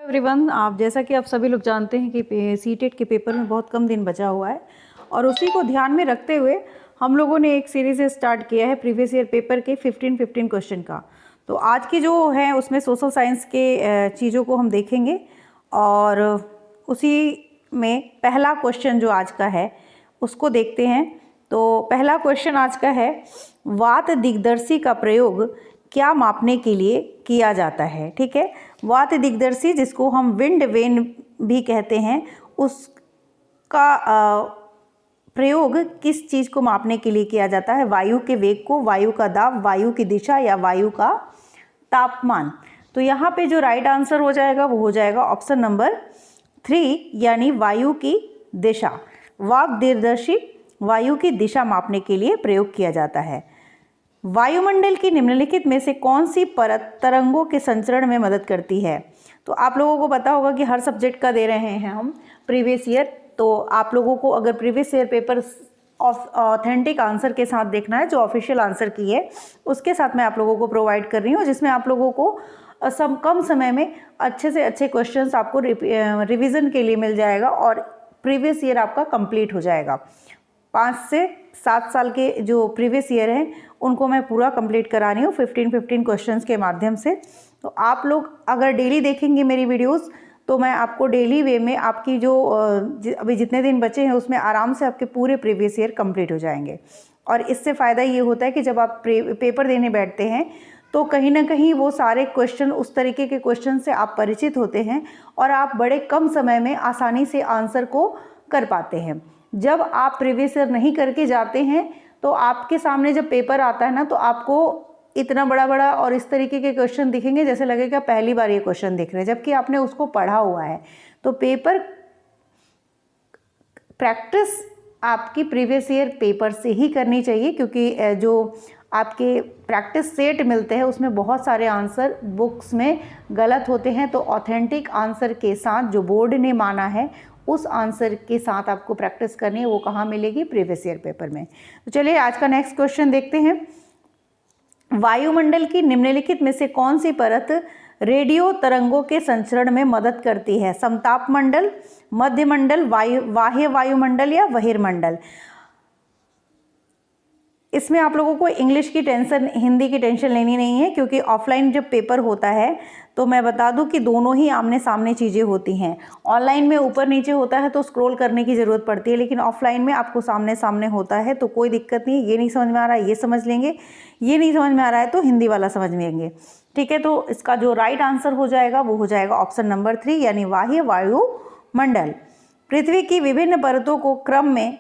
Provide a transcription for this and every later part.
Everyone, आप जैसा कि आप सभी लोग जानते हैं कि सीटेट के पेपर में बहुत कम दिन बचा हुआ है और उसी को ध्यान में रखते हुए हम लोगों ने एक सीरीज़ स्टार्ट किया है प्रीवियस ईयर पेपर के 15 क्वेश्चन का। तो आज की जो है उसमें सोशल साइंस के चीज़ों को हम देखेंगे और उसी में पहला क्वेश्चन जो आज का है उसको देखते हैं। तो पहला क्वेश्चन आज का है, वात दिग्दर्शी का प्रयोग क्या मापने के लिए किया जाता है। ठीक है, वात दिग्दर्शी जिसको हम विंड वेन भी कहते हैं, उसका प्रयोग किस चीज़ को मापने के लिए किया जाता है? वायु के वेग को, वायु का दाब, वायु की दिशा या वायु का तापमान। तो यहाँ पे जो राइट आंसर हो जाएगा वो हो जाएगा ऑप्शन नंबर 3 यानी वायु की दिशा। वात दिग्दर्शी वायु की दिशा मापने के लिए प्रयोग किया जाता है। वायुमंडल की निम्नलिखित में से कौन सी परत तरंगों के संचरण में मदद करती है? तो आप लोगों को पता होगा कि हर सब्जेक्ट का दे रहे हैं हम प्रीवियस ईयर, तो आप लोगों को अगर previous year paper authentic answer के साथ देखना है, जो ऑफिशियल आंसर की है उसके साथ मैं आप लोगों को प्रोवाइड कर रही हूँ, जिसमें आप लोगों को कम समय में अच्छे से अच्छे क्वेश्चंस आपको रिवीजन के लिए मिल जाएगा और प्रीवियस ईयर आपका कंप्लीट हो जाएगा। 5 से 7 साल के जो प्रीवियस ईयर हैं उनको मैं पूरा कंप्लीट करा रही हूँ 15 क्वेश्चंस के माध्यम से। तो आप लोग अगर डेली देखेंगे मेरी वीडियोस तो मैं आपको डेली वे में आपकी जो अभी जितने दिन बचे हैं उसमें आराम से आपके पूरे प्रीवियस ईयर कंप्लीट हो जाएंगे। और इससे फ़ायदा ये होता है कि जब आप पेपर देने बैठते हैं तो कहीं ना कहीं वो सारे क्वेश्चन, उस तरीके के क्वेश्चन से आप परिचित होते हैं और आप बड़े कम समय में आसानी से आंसर को कर पाते हैं। जब आप प्रीवियस ईयर नहीं करके जाते हैं तो आपके सामने जब पेपर आता है ना, तो आपको इतना बड़ा बड़ा और इस तरीके के क्वेश्चन दिखेंगे जैसे लगेगा पहली बार ये क्वेश्चन दिख रहे हैं, जबकि आपने उसको पढ़ा हुआ है। तो पेपर प्रैक्टिस आपकी प्रीवियस ईयर पेपर से ही करनी चाहिए, क्योंकि जो आपके प्रैक्टिस सेट मिलते हैं उसमें बहुत सारे आंसर बुक्स में गलत होते हैं। तो ऑथेंटिक आंसर के साथ जो बोर्ड ने माना है उस आंसर के साथ आपको प्रैक्टिस करनी है, वो कहाँ मिलेगी? प्रीवियस ईयर पेपर में। तो चलिए आज का नेक्स्ट क्वेश्चन देखते हैं। वायुमंडल की निम्नलिखित में से कौन सी परत रेडियो तरंगों के संचरण में मदद करती है? समताप मंडल, मध्यमंडल, बाह्य वायुमंडल या बहिर्मंडल? इसमें आप लोगों को इंग्लिश की टेंशन, हिंदी की टेंशन लेनी नहीं है, क्योंकि ऑफलाइन जब पेपर होता है तो मैं बता दूं कि दोनों ही आमने सामने चीज़ें होती हैं। ऑनलाइन में ऊपर नीचे होता है तो स्क्रॉल करने की ज़रूरत पड़ती है, लेकिन ऑफलाइन में आपको सामने सामने होता है तो कोई दिक्कत नहीं है। ये नहीं समझ में आ रहा है ये समझ लेंगे, ये नहीं समझ में आ रहा है तो हिंदी वाला समझ लेंगे। ठीक है, तो इसका जो राइट आंसर हो जाएगा वो हो जाएगा ऑप्शन नंबर 3 यानी बाह्य वायुमंडल। पृथ्वी की विभिन्न परतों को क्रम में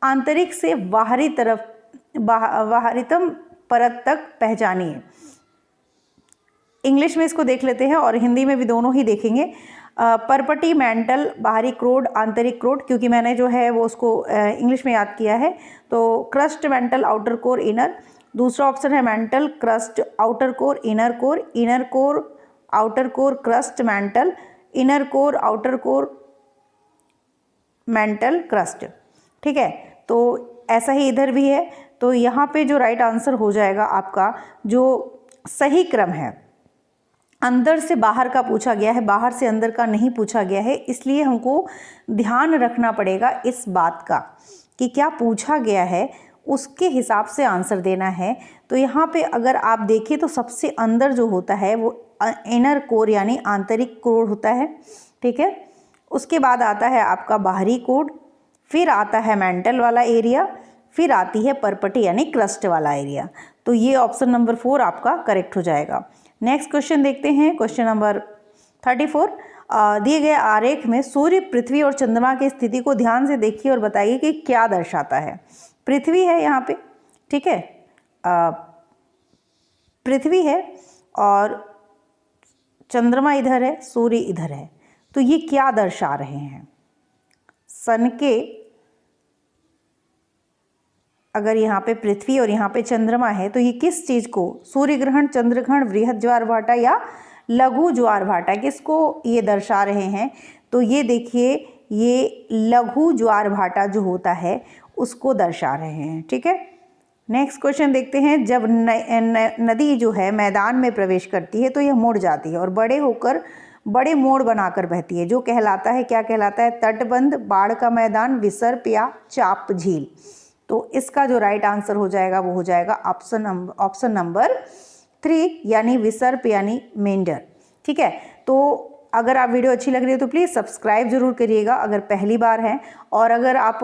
आंतरिक से बाहरी तरफ बाहरीतम परत तक पहचानिए। इंग्लिश में इसको देख लेते हैं और हिंदी में भी दोनों ही देखेंगे। परपटी मेंटल, बाहरी क्रोड, आंतरिक क्रोड, क्योंकि मैंने जो है वो उसको इंग्लिश में याद किया है। तो crust mantle, outer core, inner. दूसरा ऑप्शन है mental, crust, outer core, inner core, inner core, outer core, crust, mental, inner core, outer core, mental, crust. ठीक है, तो ऐसा ही इधर भी है। तो यहाँ पे जो राइट आंसर हो जाएगा आपका, जो सही क्रम है, अंदर से बाहर का पूछा गया है, बाहर से अंदर का नहीं पूछा गया है, इसलिए हमको ध्यान रखना पड़ेगा इस बात का कि क्या पूछा गया है उसके हिसाब से आंसर देना है। तो यहाँ पे अगर आप देखें तो सबसे अंदर जो होता है वो इनर कोर यानी आंतरिक कोर होता है। ठीक है, उसके बाद आता है आपका बाहरी कोर, फिर आता है मेंटल वाला एरिया, फिर आती है परपटी यानी क्रस्ट वाला एरिया। तो ये ऑप्शन नंबर 4 आपका करेक्ट हो जाएगा। नेक्स्ट क्वेश्चन देखते हैं, क्वेश्चन नंबर 34। दिए गए आरेख में सूर्य, पृथ्वी और चंद्रमा की स्थिति को ध्यान से देखिए और बताइए कि क्या दर्शाता है। पृथ्वी है यहाँ पे, ठीक है, पृथ्वी है और चंद्रमा इधर है, सूर्य इधर है। तो ये क्या दर्शा रहे हैं? सन के, अगर यहाँ पे पृथ्वी और यहाँ पे चंद्रमा है तो ये किस चीज़ को, सूर्य ग्रहण, चंद्र ग्रहण, बृहद ज्वार भाटा या लघु ज्वार भाटा, किसको ये दर्शा रहे हैं? तो ये देखिए, ये लघु ज्वार भाटा जो होता है उसको दर्शा रहे हैं। ठीक है, नेक्स्ट क्वेश्चन देखते हैं। जब नदी जो है मैदान में प्रवेश करती है तो यह मुड़ जाती है और बड़े होकर बड़े मोड़ बनाकर बहती है, जो कहलाता है, क्या कहलाता है? तटबंध, बाढ़ का मैदान, विसर्प या चाप झील। तो इसका जो राइट आंसर हो जाएगा वो हो जाएगा ऑप्शन नंबर 3 यानी विसर्प यानी मेंढर। ठीक है, तो अगर आप वीडियो अच्छी लग रही है तो प्लीज़ सब्सक्राइब जरूर करिएगा अगर पहली बार हैं, और अगर आप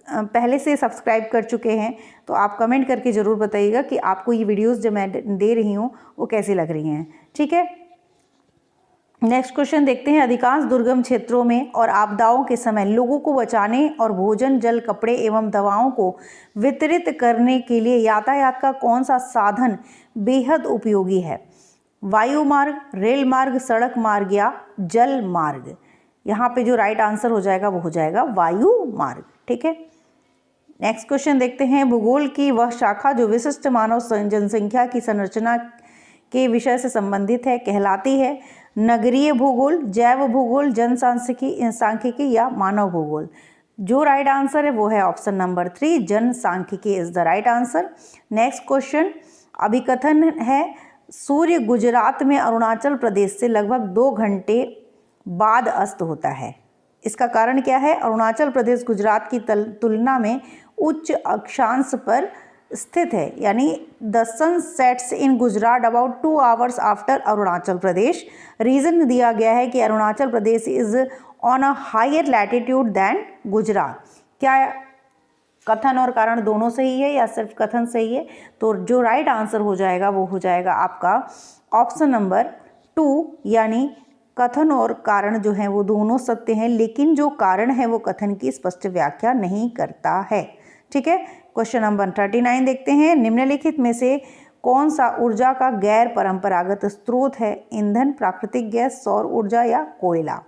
पहले से सब्सक्राइब कर चुके हैं तो आप कमेंट करके ज़रूर बताइएगा कि आपको ये वीडियोस जो मैं दे रही हूँ वो कैसी लग रही हैं। ठीक है, नेक्स्ट क्वेश्चन देखते हैं। अधिकांश दुर्गम क्षेत्रों में और आपदाओं के समय लोगों को बचाने और भोजन, जल, कपड़े एवं दवाओं को वितरित करने के लिए यातायात का कौन सा साधन बेहद उपयोगी है? वायु मार्ग, रेल मार्ग, सड़क मार्ग या जल मार्ग? यहाँ पे जो राइट आंसर हो जाएगा वो हो जाएगा वायु मार्ग। ठीक है, नेक्स्ट क्वेश्चन देखते हैं। भूगोल की वह शाखा जो विशिष्ट मानव जनसंख्या की संरचना के विषय से संबंधित है कहलाती है नगरीय भूगोल, जैव भूगोल, जनसांख्यिकी या मानव भूगोल? जो राइट आंसर है वो है ऑप्शन नंबर 3 जनसांख्यिकी is the right answer. Next question, अभिकथन है सूर्य गुजरात में अरुणाचल प्रदेश से लगभग 2 घंटे बाद अस्त होता है। इसका कारण क्या है? अरुणाचल प्रदेश गुजरात की तुलना में उच्च अक्षांश पर स्थित है, यानी the sun sets in Gujarat about 2 hours after Arunachal Pradesh. Reason दिया गया है कि Arunachal Pradesh is on a higher latitude than Gujarat. क्या कथन और कारण दोनों सही है या सिर्फ कथन सही है? तो जो राइट आंसर हो जाएगा वो हो जाएगा आपका ऑप्शन नंबर 2 यानी कथन और कारण जो है वो दोनों सत्य हैं, लेकिन जो कारण है वो कथन की स्पष्ट व्याख्या नहीं करता है। ठीक है, क्वेश्चन नंबर 39 देखते हैं। निम्नलिखित में से कौन सा ऊर्जा का गैर परंपरागत स्रोत है? ईंधन, प्राकृतिक गैस, सौर ऊर्जा या कोयला?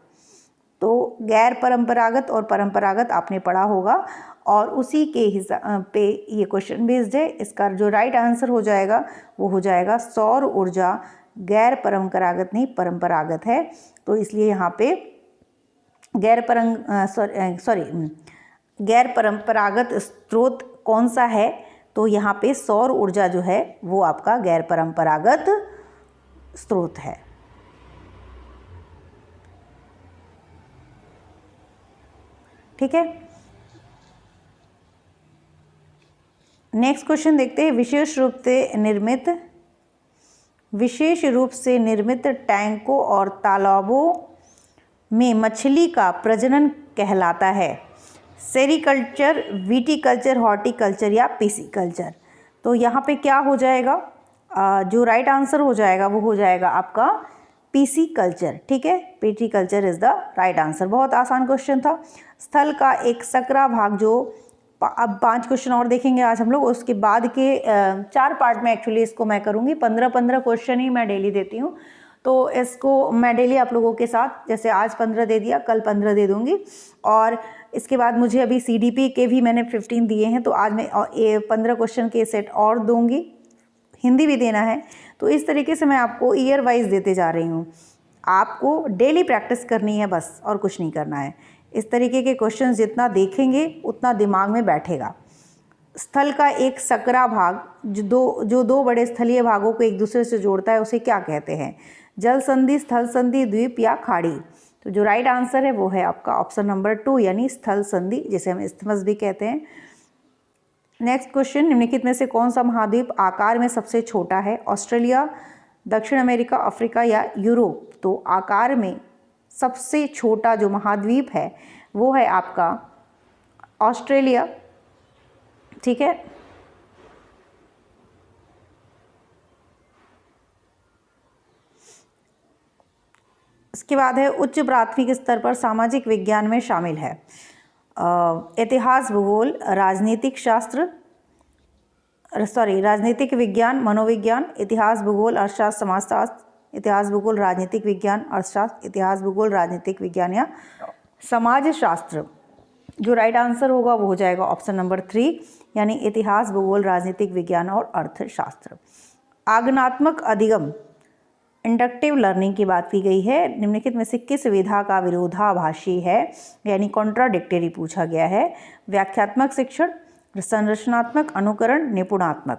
तो गैर परंपरागत और परंपरागत आपने पढ़ा होगा और उसी के हिसाब पे ये क्वेश्चन बेस्ड है। इसका जो राइट आंसर हो जाएगा वो हो जाएगा सौर ऊर्जा गैर परंपरागत नहीं परंपरागत है। तो इसलिए यहाँ पे गैर परंपरागत स्रोत कौन सा है? तो यहाँ पे सौर ऊर्जा जो है वो आपका गैर परंपरागत स्रोत है। ठीक है, नेक्स्ट क्वेश्चन देखते हैं। विशेष रूप से निर्मित टैंकों और तालाबों में मछली का प्रजनन कहलाता है सेरीकल्चर, विटीकल्चर, हॉर्टिकल्चर या पिसीकल्चर? तो यहाँ पे क्या हो जाएगा? जो राइट आंसर हो जाएगा वो हो जाएगा आपका पिसीकल्चर। ठीक है, पिटीकल्चर इज द राइट आंसर। बहुत आसान क्वेश्चन था। स्थल का एक सकरा भाग जो अब 5 क्वेश्चन और देखेंगे आज हम लोग, उसके बाद के 4 पार्ट में एक्चुअली इसको मैं करूँगी। 15 क्वेश्चन ही मैं डेली देती हूँ, तो इसको मैं डेली आप लोगों के साथ जैसे आज 15 दे दिया, कल 15 दे दूँगी। और इसके बाद मुझे अभी CDP के भी मैंने 15 दिए हैं, तो आज मैं 15 क्वेश्चन के सेट और दूँगी, हिंदी भी देना है। तो इस तरीके से मैं आपको ईयर वाइज देते जा रही हूँ। आपको डेली प्रैक्टिस करनी है बस, और कुछ नहीं करना है। इस तरीके के क्वेश्चंस जितना देखेंगे उतना दिमाग में बैठेगा। स्थल का एक सकरा भाग जो दो बड़े स्थलीय भागों को एक दूसरे से जोड़ता है उसे क्या कहते हैं? जल संधि, स्थल संधि, द्वीप या खाड़ी? तो जो राइट आंसर है वो है आपका ऑप्शन नंबर 2 यानी स्थल संधि, जिसे हम इस्थिमस भी कहते हैं। नेक्स्ट क्वेश्चन, निम्नलिखित में से कौन सा महाद्वीप आकार में सबसे छोटा है? ऑस्ट्रेलिया, दक्षिण अमेरिका, अफ्रीका या यूरोप? तो आकार में सबसे छोटा जो महाद्वीप है वो है आपका ऑस्ट्रेलिया। ठीक है, इसके बाद है उच्च प्राथमिक स्तर पर सामाजिक विज्ञान में शामिल है इतिहास, भूगोल, राजनीतिक विज्ञान, मनोविज्ञान, इतिहास, भूगोल, अर्थशास्त्र, समाजशास्त्र, इतिहास, भूगोल, राजनीतिक विज्ञान, अर्थशास्त्र, इतिहास, भूगोल, राजनीतिक विज्ञान या समाजशास्त्र? जो राइट आंसर होगा वो हो जाएगा ऑप्शन नंबर 3 यानी इतिहास, भूगोल, राजनीतिक विज्ञान और अर्थशास्त्र। आगमनात्मक अधिगम, इंडक्टिव लर्निंग की बात की गई है। निम्नलिखित में से किस विधा का विरोधाभासी है यानी कॉन्ट्राडिक्टरी पूछा गया है? व्याख्यात्मक शिक्षण, संरचनात्मक, अनुकरण, निपुणात्मक?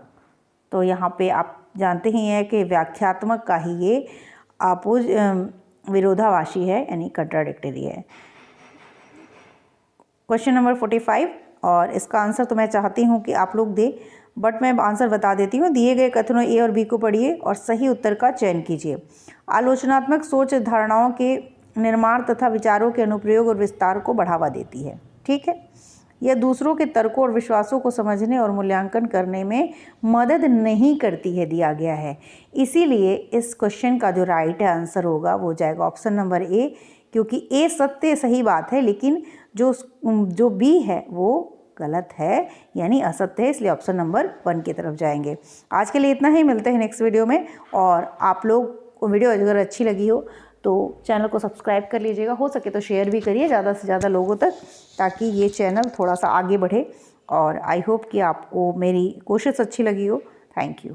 तो यहाँ पे आप जानते ही हैं कि व्याख्यात्मक का ही ये विरोधाभासी है, यानी कंट्राडिक्टरी है। क्वेश्चन नंबर 45, और इसका आंसर तो मैं चाहती हूँ कि आप लोग दें, बट मैं आंसर बता देती हूँ। दिए गए कथनों ए और बी को पढ़िए और सही उत्तर का चयन कीजिए। आलोचनात्मक सोच धारणाओं के निर्माण तथा विचारों के अनुप्रयोग और विस्तार को बढ़ावा देती है। ठीक है, यह दूसरों के तर्कों और विश्वासों को समझने और मूल्यांकन करने में मदद नहीं करती है, दिया गया है। इसीलिए इस क्वेश्चन का जो राइट आंसर होगा वो जाएगा ऑप्शन नंबर ए, क्योंकि ए सत्य सही बात है, लेकिन जो बी है वो गलत है, यानी असत्य है, इसलिए ऑप्शन नंबर 1 की तरफ जाएंगे। आज के लिए इतना ही, मिलते हैं नेक्स्ट वीडियो में। और आप लोग को वीडियो अगर अच्छी लगी हो तो चैनल को सब्सक्राइब कर लीजिएगा, हो सके तो शेयर भी करिए ज़्यादा से ज़्यादा लोगों तक, ताकि ये चैनल थोड़ा सा आगे बढ़े। और आई होप कि आपको मेरी कोशिश अच्छी लगी हो। Thank you.